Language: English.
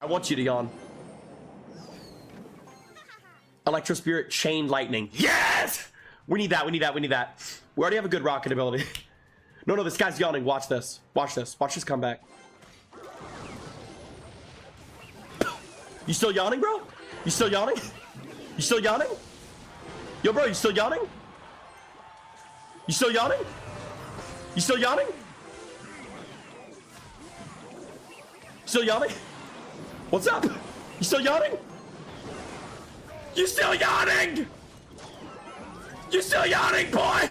I want you to yawn. Electro Spirit, Chain Lightning. Yes! We need that, we need that, we need that. We already have a good rocket ability. No, this guy's yawning. Watch this. Watch this. Watch this comeback. You still yawning, bro? You still yawning? You still yawning? Yo, bro, you still yawning? You still yawning? You still yawning? Still yawning? What's up? You still yawning? You still yawning? You still yawning, boy?